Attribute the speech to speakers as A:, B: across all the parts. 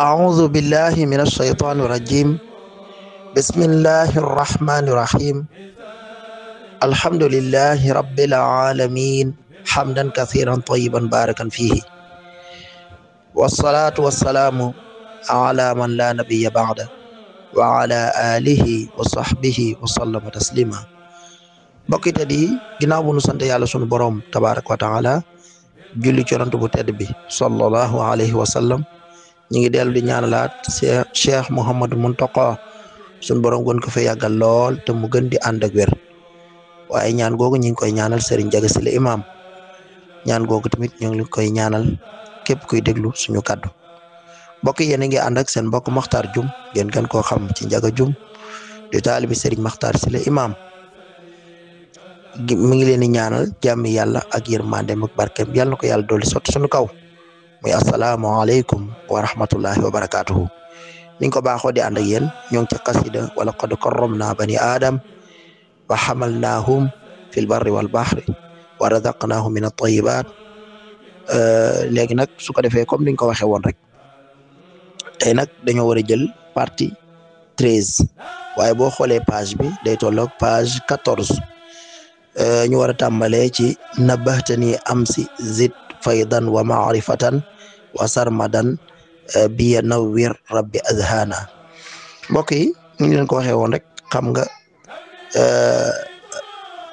A: أعوذ بالله من الشيطان الرجيم بسم الله الرحمن الرحيم الحمد لله رب العالمين حمدا كثيرا طيبا باركا فيه والصلاة والسلام على من لا نبي بعده وعلى آله وصحبه وسلم تسليما mbokk yi ginnaaw bu nu sant yàlla sunu borom tabaaraka wa taala julli ci yonent bu tedd bi sallallahu alayhi wa sallam ñi ngi dellu di ñaanalaat Cheikh Mouhamadou Mountakha sunu borom gën ko fa yàggal lool te mu gën di ànd ak wér waaye ñaan googu ñi ngi koy ñaanal Serigne Ndiaga Sylla imam ñaan googu tamit ñu ngi koy ñaanal képp kuy déglu suñu kaddu mbokk yi yéen a ngi ànd ak seen mbokk Makhtar Dioum ngeen gën koo xam ci Ndiaga Dioum di taalibi Serigne Makhtar Sylla imam mi ngi leen di ñaanal jàmmi yàlla ak yërmandeem ak barkeem yàlla na ko yàlla dolli sotti suñu kaw muy asalaamaaleykum wa rahmatullahi wa barakaatuhu ni nga ko baaxoo di ànd ak yéen ñoo ngi ca qasida wala qad karramna bani aadam wa xamalnaahum fil barri wal bahri wa razaqnaahum min at-tayyibaat léegi nag su ko defee comme ni nga ko waxee woon rek tey nag dañoo war a jël partie 13 waaye boo xoolee page bi day tolloog page 14 ñu war a tàmbalee ci nabahtani amsi zid faydan wa maarifatan wa sarmadan biya nawwir rabbi azhana mbokk yi ñu leen ko waxee woon rek xam nga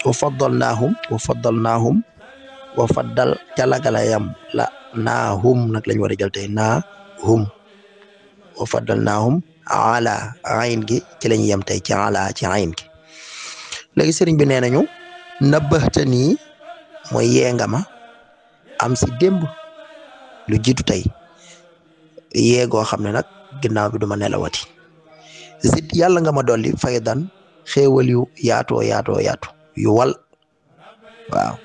A: wa faddalnaahum wa faddal calagalayam la naahum nag lañ war a jël tey naahum wa faddalnaahum ala ayn gi ci lañ yem tey ci ala ci ayn gi léegi sëriñ bi nee nañu nabahtani mooy yee nga ma am si démb lu jiitu tey yee goo xam ne nag ginnaaw bi duma nelawati zid yàlla nga ma dolli faydan xéewal yu yaatoo yu wal waaw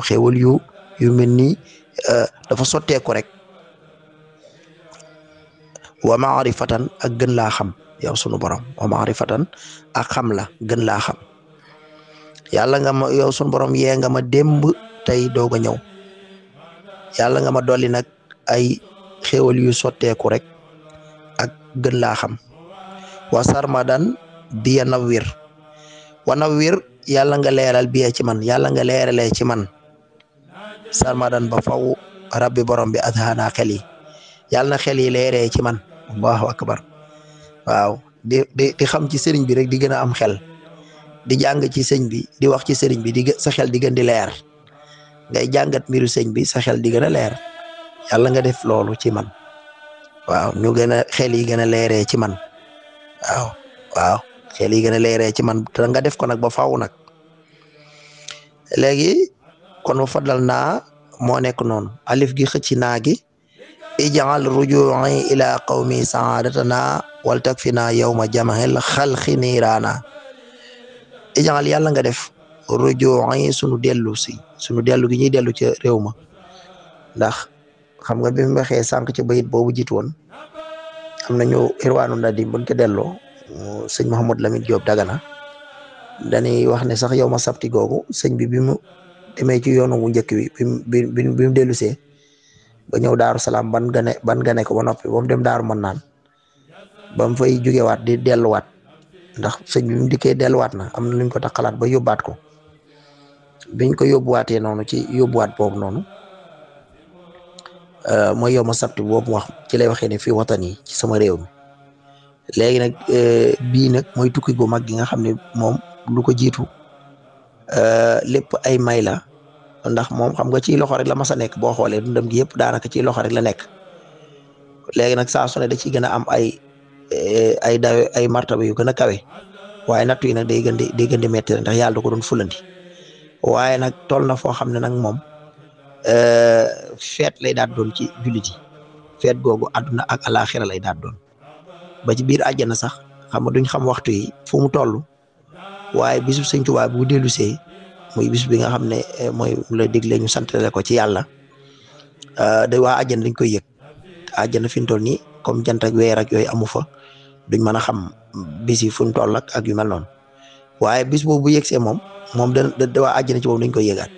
A: xéewal yu mel ni dafa sotteeku rek wa maarifatan ak gën laa xam yow sunu borom wa maarifatan ak xam la gën laa xam yàlla nga ma yow sunu borom yee nga ma démb tey doog a ñëw yàlla nga ma dolli nag ay xéewal yu sotteeku rek ak gën laa xam wa sarmadan biya nawwir wa nawwir yàlla nga leeral biya ci man yàlla nga leeralee ci man sarmadan ba faw rabbi borom bi azhana xel yi yàlla na xel yi leeree ci man allahu akbar waaw di xam ci sëriñ bi rek di gën a am xel di jàng ci sëñ bi di wax ci sëriñ bi sa xel di gën di leer ngay jàngat mbiru sëñ bi sa xel di gën a leer yàlla nga def loolu ci man waaw ñu gën a xel yi gën a leeree ci man waaw xel yi gën a leeree ci man te nga def ko nag ba faaw nag léegi kon wa faddal naa moo nekk noonu alif gi xëcc naa gi ij'al ruju'i ila qawmi sa'adatana wal takfina yawma jama'il xalqi niiraana ij'al yàlla nga def ruju'i sunu dellu gi ñuy dellu ca réew ma ndax xam nga bi mu waxee sànq ci bayit boobu jiitu woon am nañu irwaanu nadim buñ ko delloo sëñ Mouhamadou Lamine Diop Dagana dañuy wax ne sax yow ma sabti googu sëñ bi mu demee ci yoonu bu njëkk bi mu dellusee ba ñëw Daaru Salaam ban gane ko ba noppi ba mu dem Daaru Mannaan ba mu fay jugewaat di delluwaat ndax sëñ bi mu dikkee delluwaat na am na luñ ko taxalaat ba yóbbaat ko biñ ko yóbbuwaatee noonu ci yóbbuwaat boobu noonu mooy yow ma sabti boobu wax ci lay waxee ne fii watan yi ci sama réew mi léegi nag bii nag mooy tukki gu mag gi nga xam ne moom lu ko jiitu lépp ay may la ndax moom xam nga ci loxo rek la mas a nekk boo xoolee dundam gi yëpp daanaka ci loxo rek la nekk léegi nag saa su ne da ciy gën a am ay dawe ay martaba yu gën a kawe waaye nattu yi nag day gën di metti ndax yàlla da ko doon fulandi waaye nag toll na foo xam ne nag moom feet lay daat doon ci jullit yi feet googu àdduna ak alaxira lay daat doon ba ci biir àjjana sax xam nga duñ xam waxtu yi fu mu toll waaye bisu Sëñ Tuubaa bu dellusee muy bis bi nga xam ne mooy la digle ñu santale ko ci yàlla da waa àjjana dañ koy yëg àjjana fi mu toll nii comme jant ak weer ak yooyu amu fa duñ mën a xam bis yi fu mu toll ak yu mel noonu waaye bis boobu bu yegsee moom da waa àjjana ci boobu dañ koy yëgaat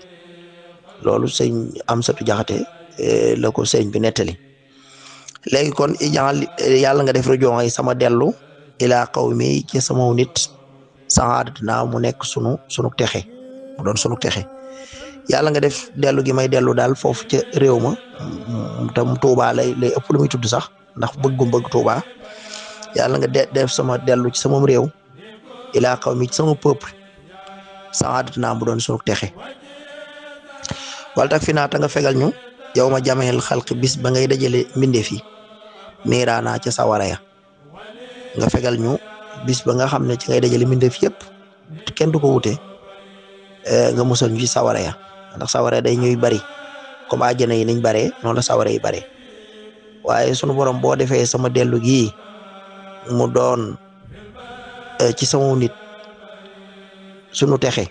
A: loolu sëñ Amsatu Jaxate la ko sëñ bi nettali léegi kon ijaal yàlla nga def rajo yi sama dellu ilaa qawmi ci sama nit saxaadatuna mu nekk sunu texe mu doon sunu texe yàlla nga def dellu gi may dellu daal foofu ca réew ma tam Tuubaa lay ëpp lu muy tudd sax ndax bëgg Tuubaa yàlla nga def sama dellu ci sama réew ilaa qawmi ci sama peuple saxaadatuna mu doon sunu texe wala tak fi naata nga fegal ñu yow ma jameel xalqi bis ba ngay dajale mbindeef yi niiraana ca sawara ya nga fegal ñu bis ba nga xam ne ci ngay dajale mbindeef yëpp kenn du ko wute nga musal ñu ci sawara ya ndax sawara day ñuy bari comme àjjana yi niñ baree noonu la sawara yi baree waaye sunu borom boo defee sama dellu gii mu doon ci sama nit sunu texe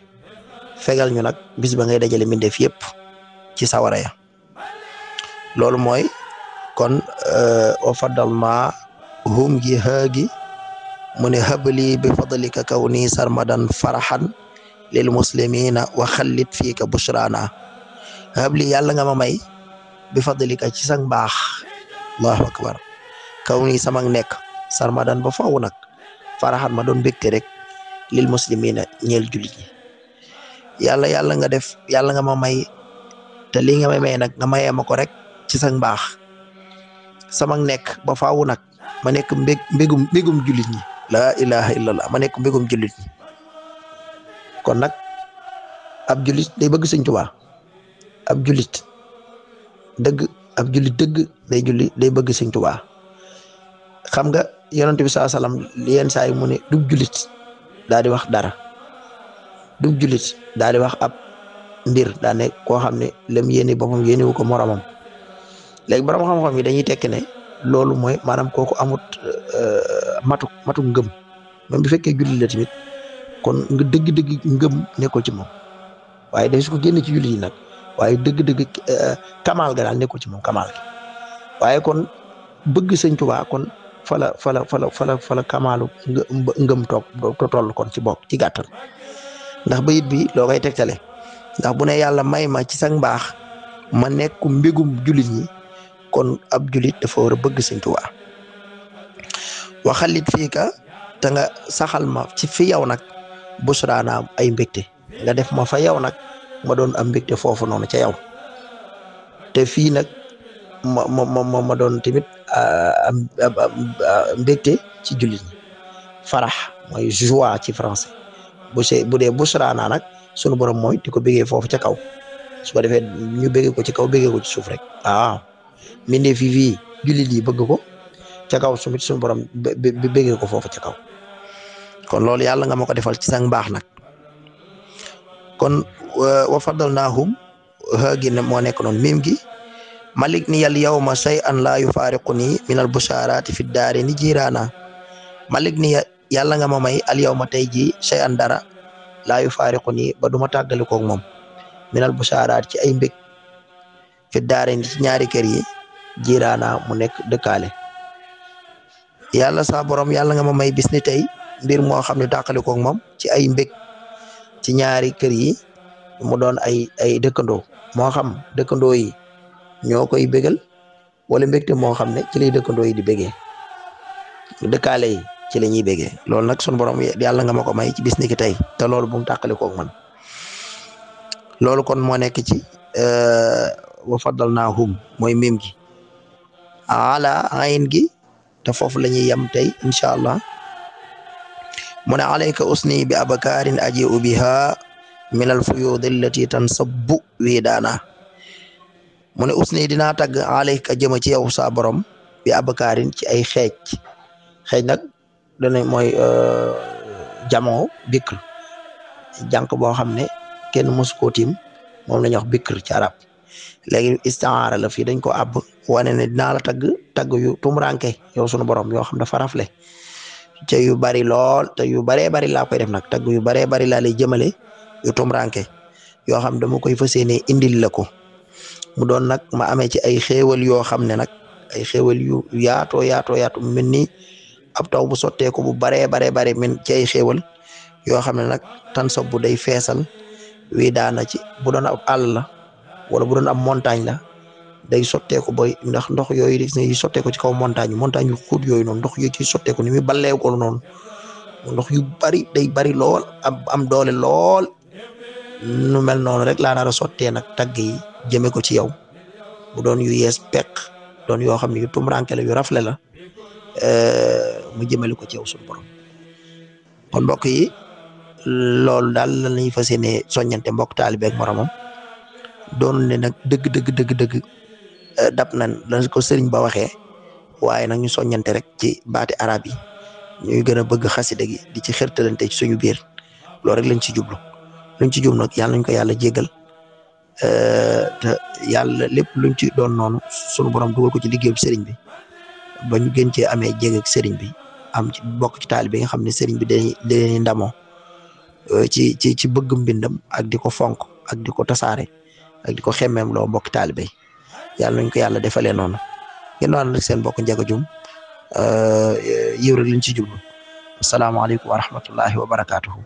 A: fegal ñu nag bis ba ngay dajale mbindeef yëpp ci sawara ya loolu mooy kon o faddal ma hum gi haagi mu ne habli bi fadlika kaw nii sarmadan faraxan lil muslimina wa xallit fii ka bushrana habli yàlla nga ma may bi fadlika ci sang baax allahu akbar kaw nii samag nekk sarmadan ba faw nag faraxan ma doon mbégte rek lil muslimina ñeel jullit ñi yàlla nga def yàlla nga ma may te lii nga may nag nga mayee ma ko rek ci sang baax sama nekk ba faawu nag ma nekk mbégum jullit ñi laa ilaha illallah ma nekk mbégum jullit ñi kon nag ab jullit day bëgg Sëñ Tuubaa ab jullit dëgg day bëgg Sëñ Tuubaa xam nga yonent bi saa salaam yenn saa yi mu ne dub jullit daal di wax dara dub jullit daal di wax ab mbir daa ne koo xam ne lem yéene boppam yéene wu ko moromam léegi borom xam-xam yi dañuy tekki ne loolu mooy maanaam kooku amut matu ngëm même bu fekkee jullit la tamit kon nga dëgg-dëgg ngëm nekkul ci moom waaye day su ko génne ci jullit yi nag waaye dëgg-dëgg kamaal ga daal nekkul ci moom kamaal gi waaye kon bëgg Sëñ Tuubaa kon fala kamaalu ngëm toll kon ci bokk ci gàttal ndax bayit bi loo koy tegtale ndax bu ne yàlla may ma ci sang mbaax ma nekk mbégum jullit ñi kon ab jullit dafa war a bëgg Sëñ Tuubaa waxalit fii ka te nga saxal ma ci fi yow nag busraana ay mbégte nga def ma fa yow nag ma doon am mbégte foofu noonu ca yow te fii nag ma doon tamit mbégte ci jullit ñi farax mooy joie ci français bu dee busraana nag sunu borom mooy di ko bégee foofu ca kaw su ko defee ñu bégee ko ci kaw bégee ko ci suuf rek waaw mbindee fii jullit yi bëgg ko ca kaw sumit sunu borom bégee ko foofu ca kaw kon loolu yàlla nga ma ko defal ci sang baax nag kon wa faddalnaahum haagi ne moo nekk noonu mim gi malik ni yal yawma shay'an la yufariquni min al busharati fi daari ni jiiraana malik ni yàlla nga ma may al yawma tey ji shay'an dara laa yufariquni ba duma tàggali koog moom min al busharaat ci ay mbég fi daari ni ci ñaari kër yi jiiraana mu nekk dëkkaale yàlla sa borom yàlla nga ma may bis ni tey mbir moo xam ne tàqali koog moom ci ay mbég ci ñaari kër yi mu doon ay dëkkandoo moo xam dëkkandoo yi ñoo koy bégal wala mbégte moo xam ne ci lay dëkkandoo yi di bégee dëkkaale yi ci la ñuy bégee loolu nag sunu borom yàlla nga ma ko may ci bis ni ki tey te loolu bu mu tàqali koog man loolu kon moo nekk ci wa faddalnaahum mooy mim gi ala ayn gi te foofu la ñuy yem tey incha allah mu ne alayka usni bi abakarin aji'u biha min al fuyud allati tansabbu widaana mu ne usni dinaa tagg alayka jëma ci yow sa borom bi abakarin ci ay xeej nag dana mooy jamoo bikr jànq boo xam ne kenn mosu koo tiim moom la ñuy wax bikr ci arab léegi istiaara la fii dañ ko àbb wane ne dinaa la tagg yu tumuranke yow sunu borom yoo xam dafa rafle te yu bari lool te yu baree bari laa koy def nag tagg yu baree bari laa lay jëmale yu tumuranke yoo xam dama koy fas yéene indil la ko mu doon nag ma amee ci ay xéewal yoo xam ne nag ay xéewal yu yaatoo mu mel ni ab taw bu sotteeku bu baree bare min ci ay xéewal yoo xam ne nag tan sob bu day feesal wi daana ci bu doon ab àll la wala bu doon ab montagne la day sotteeku boy ndax ndox yooyu di sotteeku ci kaw montagne yu xuut yooyu noonu ndox yu ci sotteeku ni muy ballee ko noonu ndox yu bari day bari lool am doole lool nu mel noonu rek laa nar a sottee nag tagg yi jëme ko ci yow bu doon yu yees peq doon yoo xam ne yu tumranke la yu rafle la mu jëmale ko ci yow suñu borom kon mbokk yi loolu daal la ñuy fas yéene soññante mbokk taalibe ak moromam doon ne nag dëgg dab nañ la ko sëriñ ba waxee waaye nag ñu soññante rek ci baati arab yi ñuy gën a bëgg xasida gi di ci xërtalante ci suñu biir loolu rek lañ ci jublu nag yàlla nañ ko yàlla jéggal te yàlla lépp luñ ci doon noonu suñu borom dugal ko ci liggéeyu sëriñ bi ba ñu gën cee amee jég ak sëriñ bi am ci bokk ci taalibe bi nga xam ne sëriñ bi dañuy ndamoo ci bëgg mbindam ak di ko fonk ak di ko tasaare ak di ko xemmeem loo mbokk taalibe yàlla nañ ko yàlla defalee noonu ngeen waan rek seen mbokk Ndiaga Dioum yiw rek lañ ci jublu asalaamaaleykum wa rahmatullahi wa barakaatuhu